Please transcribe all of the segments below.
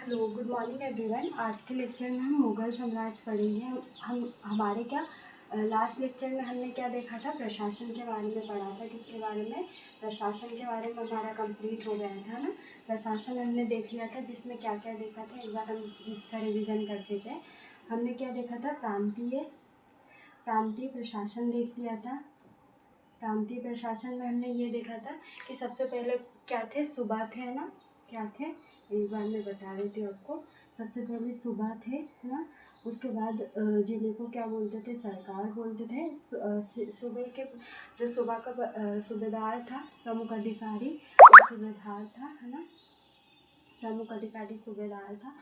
Hello, good morning everyone. आज के lecture में हम मुग़ल साम्राज्य पढ़ेंगे। हम हमारे लास्ट लेक्चर में हमने क्या देखा था, प्रशासन के बारे में पढ़ा था। किसके बारे में? प्रशासन के बारे में हमारा कंप्लीट हो गया था ना। प्रशासन हमने देख लिया था, जिसमें क्या क्या देखा था एक बार हम इसका रिवीजन करते थे। हमने क्या देखा था, प्रांतीय प्रशासन देख लिया था। प्रांतीय प्रशासन में हमने ये देखा था कि सबसे पहले क्या थे, सूबा थे ना। क्या थे, एक बार मैं बता देती हूँ आपको। सबसे पहले सूबा थे ना। उसके बाद जिले को क्या बोलते थे, सरकार बोलते थे। सूबे के जो सूबा का सूबेदार था, प्रमुख अधिकारी और सूबेदार था, है ना। प्रमुख अधिकारी सूबेदार था।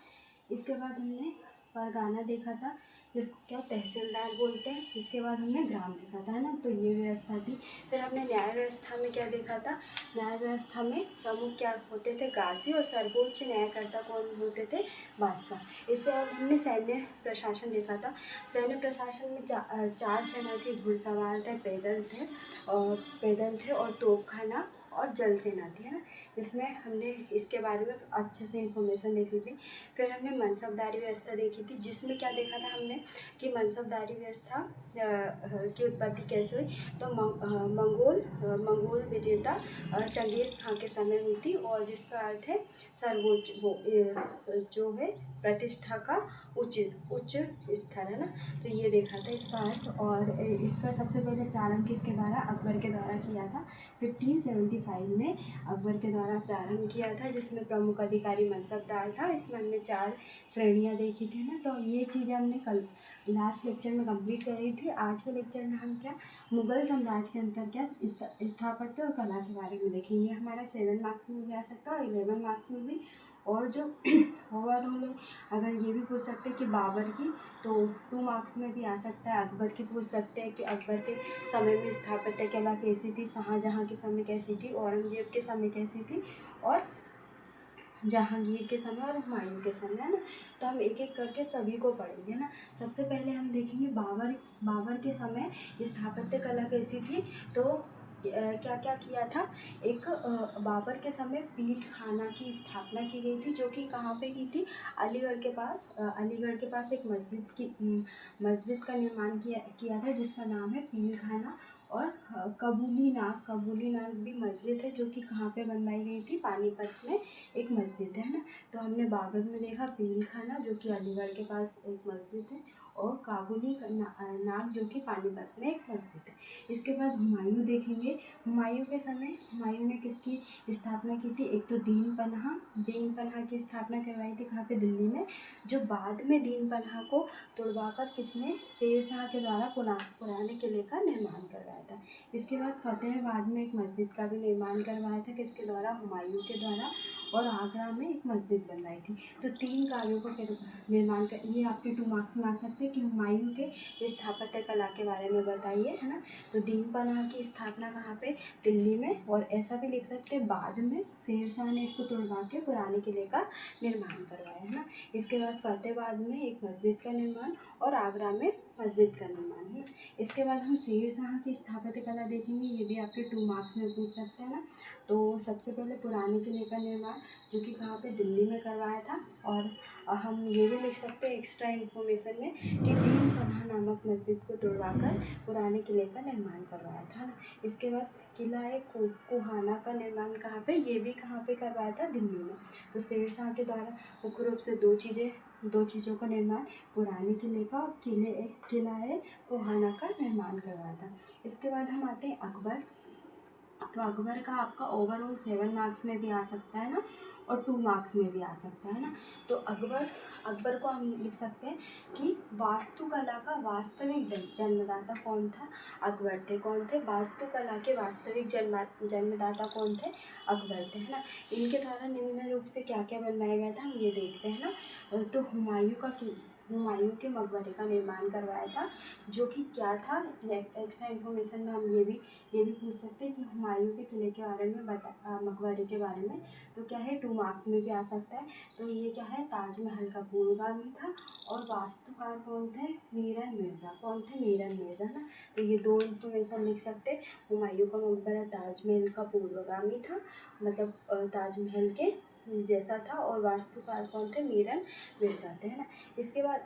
इसके बाद हमने परगना देखा था, जिसको क्या तहसीलदार बोलते हैं। इसके बाद हमने ग्राम देखा था, है ना। तो ये व्यवस्था थी। फिर हमने न्याय व्यवस्था में क्या देखा था, न्याय व्यवस्था में प्रमुख क्या होते थे, गाजी, और सर्वोच्च न्यायकर्ता कौन होते थे, बादशाह। इसके बाद हमने सैन्य प्रशासन देखा था। सैन्य प्रशासन में चार सेना थी, घुड़सवार थे, पैदल थे और तोपखाना और जल सेना थी, है ना। इसमें हमने इसके बारे में अच्छे से इंफॉर्मेशन देखी थी। फिर हमने मनसबदारी व्यवस्था देखी थी, जिसमें क्या देखा था हमने कि मनसबदारी व्यवस्था की उत्पत्ति कैसे हुई। तो मंगोल विजेता चंगेज़ खां के समय हुई थी, और जिसका अर्थ है सर्वोच्च, वो जो है प्रतिष्ठा का उच्च स्तर, है ना। तो ये देखा था इसका अर्थ। और इसका सबसे पहले प्रारंभ किसके द्वारा, अकबर के द्वारा किया था। 1575 में अकबर के द्वारा प्रारंभ किया था, जिसमें प्रमुख अधिकारी मनसबदार था। इसमें हमने 4 श्रेणियाँ देखी थी ना। तो ये चीज़ें हमने कल लास्ट लेक्चर में कंप्लीट कर रही थी। आज के लेक्चर में हम क्या, मुग़ल साम्राज्य के अंतर्गत स्थापत्य और कला के बारे में देखेंगे। हमारा 7 मार्क्स में भी आ सकता है और 11 मार्क्स में भी। और जो ओवरऑल है, अगर ये भी पूछ सकते हैं कि बाबर की, तो 2 मार्क्स में भी आ सकता है। अकबर की पूछ सकते हैं कि अकबर के समय में स्थापत्य कला कैसी थी, शाहजहाँ के समय कैसी थी, औरंगजेब के समय कैसी थी, और जहांगीर के समय और हुमायूं के समय, है ना। तो हम एक एक करके सभी को पढ़ेंगे ना। सबसे पहले हम देखेंगे बाबर के समय स्थापत्य कला कैसी थी। तो क्या क्या किया था, एक बाबर के समय पीर खाना की स्थापना की गई थी, जो कि कहाँ पे की थी, अलीगढ़ के पास एक मस्जिद का निर्माण किया था, जिसका नाम है पीर खाना। और कबूली नाग भी मस्जिद है, जो कि कहाँ पे बनवाई गई थी, पानीपत में एक मस्जिद है ना। तो हमने बाबर में देखा पीर खाना, जो कि अलीगढ़ के पास एक मस्जिद है, और काबुली नाग, जो कि पानीपत में एक मस्जिद है। इसके बाद हुमायूं देखेंगे। हुमायूं के समय हुमायूं ने किसकी स्थापना की थी, एक तो दीन पन्हा की स्थापना करवाई थी, कहाँ पे, दिल्ली में। जो बाद में दीन पन्हा को तुड़वाकर किसने, शेर शाह के द्वारा पुराने किले का निर्माण करवाया था। इसके बाद फतेहाबाद में एक मस्जिद का भी निर्माण करवाया था, किसके द्वारा, हुमायूं के द्वारा। और आगरा में एक मस्जिद बनवाई थी। तो 3 कार्यों का निर्माण कर, ये आपके 2 मार्क्स में आ सकते हैं कि हुमायूं के स्थापत्य कला के बारे में बताइए, है ना। तो दीन पनाह की स्थापना कहाँ पे, दिल्ली में। और ऐसा भी लिख सकते हैं, बाद में शेर शाह ने इसको तुड़वा के पुराने किले का निर्माण करवाया, है ना। इसके बाद फतेहाबाद में एक मस्जिद का निर्माण और आगरा में मस्जिद का निर्माण, है। इसके बाद हम शेर शाह की स्थापत्य कला देखेंगे, ये भी आपके 2 मार्क्स में पूछ सकते हैं ना। तो सबसे पहले पुराने किले का निर्माण, जो कि कहाँ पे, दिल्ली में करवाया था। और हम ये भी लिख सकते हैं एक्स्ट्रा इन्फॉर्मेशन में कि दीन पनाह नामक मस्जिद को तुड़वाकर पुराने किले का निर्माण करवाया था ना। इसके बाद किला कोहाना का निर्माण कहाँ पे, ये भी कहाँ पे करवाया था, दिल्ली में। तो शेर शाह के द्वारा मुख्य रूप से दो चीज़ों का निर्माण, पुराने किले का और किला कोहाना का निर्माण करवाया था। इसके बाद हम आते हैं अकबर। तो अकबर का आपका ओवरऑल 7 मार्क्स में भी आ सकता है ना, और 2 मार्क्स में भी आ सकता है ना। तो अकबर को हम लिख सकते हैं कि वास्तुकला का वास्तविक जन्मदाता कौन था, अकबर थे। कौन थे, वास्तुकला के वास्तविक जन्मदाता कौन थे, अकबर थे, है ना। इनके द्वारा निम्न रूप से क्या क्या बनवाया गया था, हम ये देखते हैं ना। तो हुमायूं के मकबरे का निर्माण करवाया था, जो कि क्या था, एक्स्ट्रा इन्फॉर्मेशन में हम ये भी पूछ सकते हैं कि हुमायूं के किले के बारे में मकबरे के बारे में। तो क्या है, 2 मार्क्स में भी आ सकता है। तो ये क्या है, ताजमहल का पूर्वगामी था। और वास्तुकार कौन थे, मीरन मिर्ज़ा ना। तो ये 2 इन्फॉर्मेशन लिख सकते हैं। हुमायूं का मकबरा ताजमहल का पूर्वगामी था, मतलब ताजमहल के जैसा था, और वास्तुकार कौन थे, मीरन मिर्ज़ा थे, है ना। इसके बाद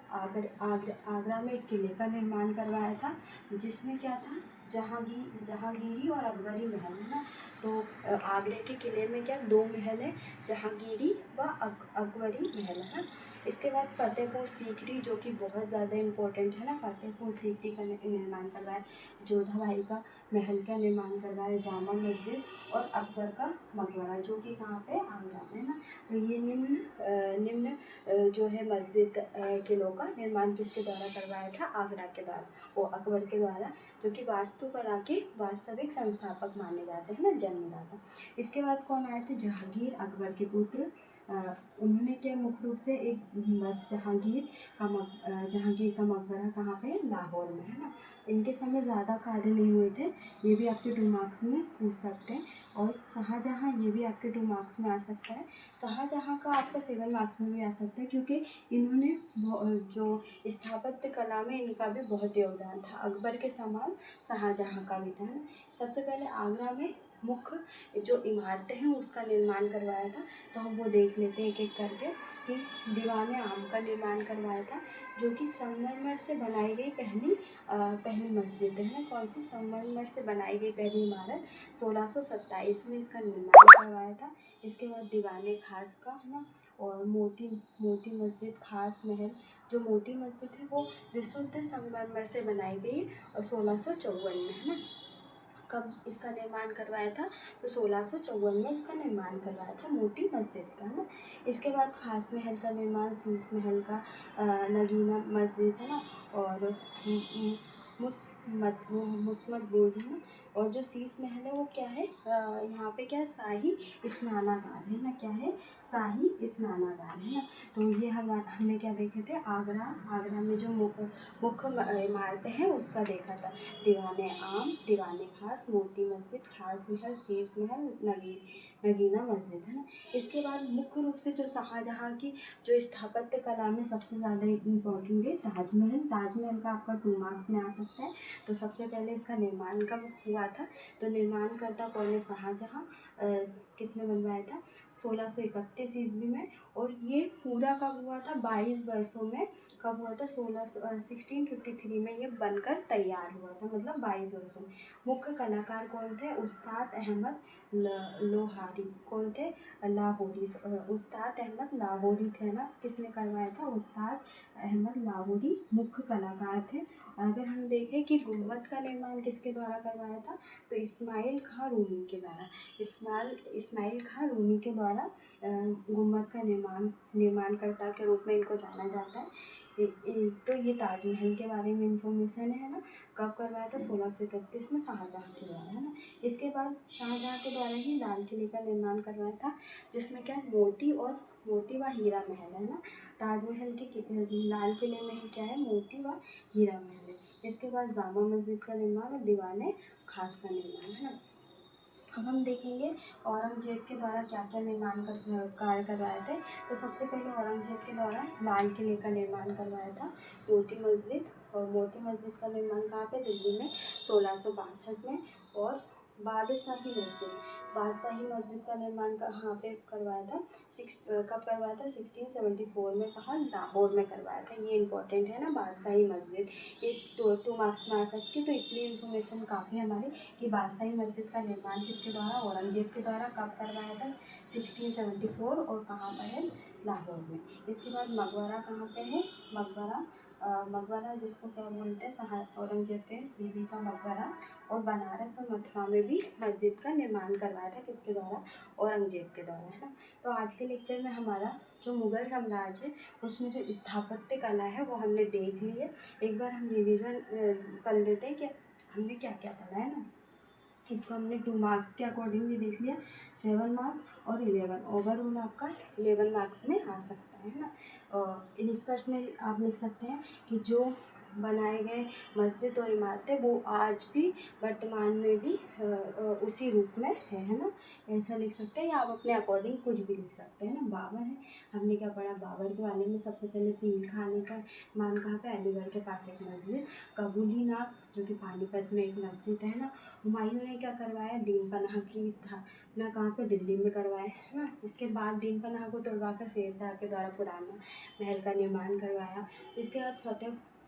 आगरा में एक किले का निर्माण करवाया था, जिसमें क्या था, जहांगीरी और अकबरी महल, है ना। तो आगरे के किले में क्या 2 महल है, जहांगीरी व अकबरी महल, है ना। इसके बाद फतेहपुर सीकरी, जो कि बहुत ज़्यादा इम्पोर्टेंट है ना, फतेहपुर सीकरी का निर्माण करवाया, जोधा भाई का महल का निर्माण करवाया, जामा मस्जिद और अकबर का मकबरा, जो कि कहाँ पे, आगरा में, है ना। तो ये निम्न जो है मस्जिद किलों का निर्माण किसके द्वारा करवाया था, आगरा के द्वारा, वो अकबर के द्वारा, जो कि वास्तुकला के वास्तविक संस्थापक माने जाते हैं ना, जन्मदाता। इसके बाद कौन आए थे, जहांगीर, अकबर के पुत्र। उन्होंने क्या मुख्य रूप से एक जहांगीर का मकबरा कहाँ पे, लाहौर में, है ना। इनके समय ज़्यादा कार्य नहीं हुए थे, ये भी आपके 2 मार्क्स में पूछ सकते हैं। और शाहजहाँ, ये भी आपके 2 मार्क्स में आ सकता है। शाहजहाँ का आपका 7 मार्क्स में भी आ सकता है, क्योंकि इन्होंने जो स्थापत्य कला में इनका भी बहुत योगदान था, अकबर के समान शाहजहाँ का भी था, है ना। सबसे पहले आगरा में मुख्य जो इमारतें हैं उसका निर्माण करवाया था, तो हम वो देख लेते हैं एक एक करके, कि दीवान आम का निर्माण करवाया था, जो कि संगमरमर से बनाई गई पहली मस्जिद है ना। कौन सी, संगमरमर से बनाई गई पहली इमारत 1627 में इसका निर्माण करवाया था। इसके बाद दीवाने खास का, है ना, और मोती मस्जिद, खास महल, जो मोती मस्जिद है वो विशुद्ध संगमरमर से बनाई गई और 1654 में, है ना। कब इसका निर्माण करवाया था, तो 1654 में इसका निर्माण करवाया था, मोती मस्जिद का, है ना। इसके बाद खास महल का निर्माण, शीश महल का, नगीना मस्जिद, है ना, और मुस्मत बुर्ज, है ना। और जो शीश महल है वो क्या है, यहाँ पे क्या है, शाही स्नानागार है ना, क्या है, शाही स्नानागार, है ना। तो ये हमने क्या देखे थे, आगरा में जो मुख्य इमारतें हैं उसका देखा था, दीवाने आम, दीवाने खास, मोती मस्जिद, खास महल, शीश महल, नगीना मस्जिद, है ना। इसके बाद मुख्य रूप से जो शाहजहाँ की जो स्थापत्य कला में सबसे ज़्यादा इम्पोर्टेंट है, ताजमहल का आपका 2 मार्क्स में आ सकता है। तो सबसे पहले इसका निर्माण कब हुआ था, तो निर्माणकर्ता कौन है, शाहजहाँ। किसने बनवाया था, 1631 ईस्वी में। और ये पूरा कब हुआ था, 22 वर्षों में, कब हुआ था, 1653 में ये बनकर तैयार हुआ था, मतलब 22 वर्षों में। मुख्य कलाकार कौन थे, उस्ताद अहमद लोहारी, कौन थे, लाहौरी, उस्ताद अहमद लाहौरी थे ना। किसने करवाया था, उस्ताद अहमद लाहौरी मुख्य कलाकार थे। अगर हम देखें कि गुम्बद का निर्माण किसके द्वारा करवाया था, तो इस्माइल खां रूमी के द्वारा, इस्माइल खां रूमी के द्वारा गुम्बद का निर्माणकर्ता के रूप में इनको जाना जाता है। तो ये ताजमहल के बारे में इंफॉर्मेशन है ना। कब करवाया था, 1631 में शाहजहाँ के द्वारा, है ना। इसके बाद शाहजहाँ के द्वारा ही लाल किले का निर्माण करवाया था, जिसमें क्या मोती व हीरा महल है ना। ताजमहल के लाल किले में ही क्या है, मोती व हीरा महल है। इसके बाद जामा मस्जिद का निर्माण और दीवाने खास का निर्माण, है ना। अब हम देखेंगे औरंगजेब के द्वारा क्या क्या कार्य करवाए थे। तो सबसे पहले औरंगजेब के द्वारा लाल किले का निर्माण करवाया था, मोती मस्जिद। और मोती मस्जिद का निर्माण कहाँ पे, दिल्ली में 1662 में। और बादशाही मस्जिद का निर्माण कहाँ पे करवाया था, कब करवाया था, 1674 में, कहाँ, लाहौर में करवाया था। ये इंपॉर्टेंट है ना, बादशाही मस्जिद, ये 2 मार्क्स में आ सकती है। तो इतनी इन्फॉर्मेशन काफ़ी हमारी, कि बादशाही मस्जिद का निर्माण किसके द्वारा, औरंगजेब के द्वारा, कब करवाया था, 1674, और कहाँ पर है, लाहौर में। इसके बाद मकबरा कहाँ पे है, मकबरा जिसको क्या बोलते हैं, औरंगजेब के बीबी का मकबरा। और बनारस और मथुरा में भी मस्जिद का निर्माण करवाया था, किसके द्वारा, औरंगजेब के द्वारा, है ना। तो आज के लेक्चर में हमारा जो मुग़ल साम्राज्य है उसमें जो स्थापत्य कला है वो हमने देख ली है। एक बार हम रिवीजन कर लेते हैं कि हमने क्या क्या पढ़ा है ना। इसको हमने 2 मार्क्स के अकॉर्डिंग भी देख लिया, 7 मार्क्स और 11, ओवरऑल आपका 11 मार्क्स में आ सकता है ना। निष्कर्ष में आप लिख सकते हैं कि जो बनाए गए मस्जिद और इमारतें वो आज भी वर्तमान में भी उसी रूप में है ना। ऐसा लिख सकते हैं या आप अपने अकॉर्डिंग कुछ भी लिख सकते हैं ना। बाबर है, हमने क्या पढ़ा बाबर के बारे में। सबसे पहले पीर खाने का मान कहाँ पे, अलीगढ़ के पास एक मस्जिद। कबूली नाग जो कि पानीपत में एक मस्जिद है ना। हुमायूं ने क्या करवाया, दीन पनाह की स्थापना कहाँ पे, दिल्ली में करवाया है ना। इसके बाद दीन पनाह को तुड़वाकर शेरशाह के द्वारा पुराना महल का निर्माण करवाया। इसके बाद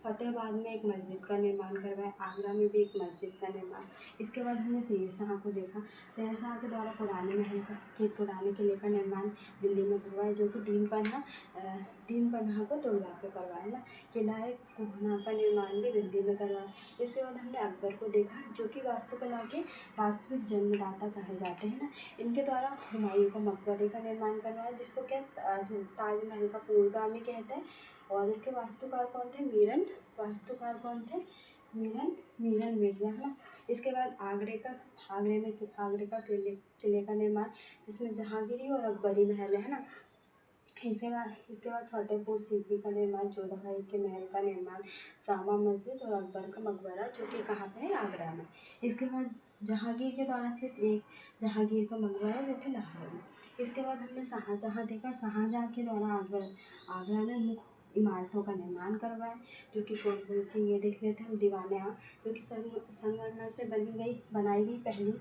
फतेहाबाद में एक मस्जिद का निर्माण करवाया, आगरा में भी एक मस्जिद का निर्माण। इसके बाद हमने शेरशाह को देखा, शेरशाह के द्वारा पुराने महल के पुराने किले का निर्माण दिल्ली में करवाया, जो कि दीन पनाह को तुड़वा के करवाया ना। किला कोहना का निर्माण भी दिल्ली में करवाया। इसके बाद हमने अकबर को देखा, जो कि वास्तुकला के वास्तविक जन्मदाता कहे जाते हैं ना। इनके द्वारा हुमायूं का मकबरे का निर्माण करवाया, जिसको क्या ताजमहल का पूर्वगामी कहते हैं। और इसके वास्तुकार कौन थे, वास्तुकार कौन थे, मीरन मिर्जा है ना। इसके बाद आगरे का किले का निर्माण, जिसमें जहांगीरी और अकबरी महल है ना। इसके बाद फतेहपुर सीकरी का निर्माण, 14 के महल का निर्माण, जामा मस्जिद और अकबर का मकबरा, जो कि कहाँ पे है, आगरा में। इसके बाद जहांगीर के द्वारा सिर्फ एक जहांगीर का मकबरा, जो कि लाहौर में। इसके बाद हमने शाहजहाँ देखा, शाहजहाँ के द्वारा आगरा में मुख्य इमारतों का निर्माण करवाया, जो कि कौन कौन सी, ये देख लेते हैं हम। दीवाने आम, जो कि संगमरमर से बनाई गई पहली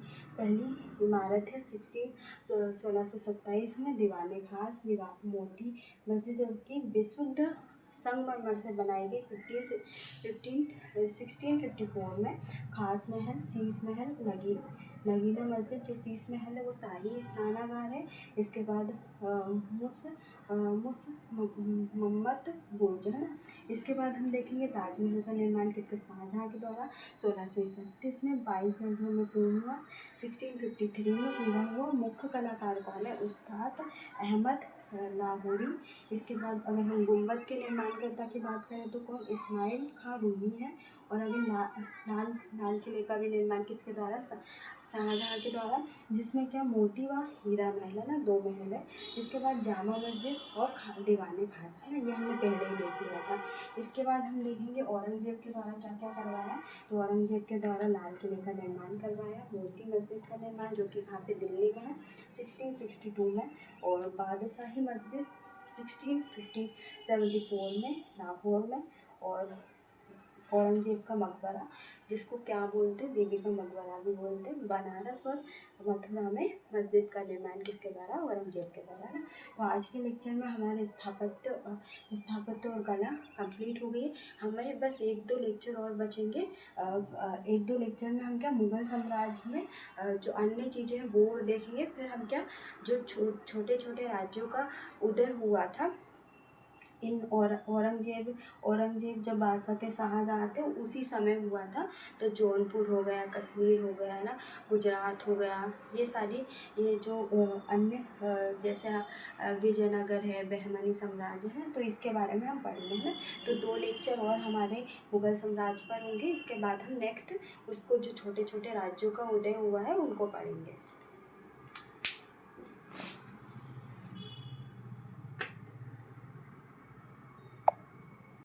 इमारत है। 1627 में। दीवाने खास मोती मस्जिद, जो कि विशुद्ध संगमरमर से बनाई गई 1654 में। खास महल, शीश महल, नगीना मस्जिद, जो शीश महल है वो शाही स्नानागार है। इसके बाद मोहम्मद बुर्ज है ना। इसके बाद हम देखेंगे ताजमहल का निर्माण किसके, शाहजहाँ के द्वारा 1631 में। 22 वर्षों में पूर्ण हुआ, 1653 में पूरा हुआ। मुख्य कलाकार कौन है, उस्ताद अहमद लाहौरी। इसके बाद अगर हम गुंबद के निर्माणकर्ता की बात करें तो कौन, इस्माइल खां रूमी है। और अगर लाल किले का भी निर्माण किसके द्वारा, शाहजहाँ के द्वारा, जिसमें क्या मोती व हीरा महल है ना, 2 महल है। इसके बाद जामा मस्जिद और दीवाने खास है ना, ये हमने पहले ही देख लिया था। इसके बाद हम देखेंगे औरंगजेब के द्वारा क्या क्या करवाया। तो औरंगजेब के द्वारा लाल किले का निर्माण करवाया, मोती मस्जिद का निर्माण, जो कि यहाँ पे दिल्ली में है 1662 में। और बादशाही मस्जिद 1674 में लाहौर में। और औरंगजेब का मकबरा, जिसको क्या बोलते हैं, बीबी का मकबरा भी बोलते हैं, बनारस और मथुरा में मस्जिद का निर्माण किसके द्वारा, औरंगजेब के द्वारा ना। तो आज के लेक्चर में हमारे स्थापत्य और कला कंप्लीट हो गई। हमें बस 1-2 लेक्चर और बचेंगे। 1-2 लेक्चर में हम क्या मुग़ल साम्राज्य में जो अन्य चीज़ें हैं वो देखेंगे। फिर हम क्या जो छोटे छोटे राज्यों का उदय हुआ था, इन औरंगजेब जब बादशाह थे, शाहजहाँ थे, उसी समय हुआ था। तो जौनपुर हो गया, कश्मीर हो गया है ना, गुजरात हो गया, ये सारी ये जो अन्य जैसे विजयनगर है, बहमनी साम्राज्य है, तो इसके बारे में हम पढ़ेंगे है ना। तो 2 लेक्चर और हमारे मुग़ल साम्राज्य पर होंगे। इसके बाद हम नेक्स्ट उसको जो छोटे छोटे राज्यों का उदय हुआ है उनको पढ़ेंगे।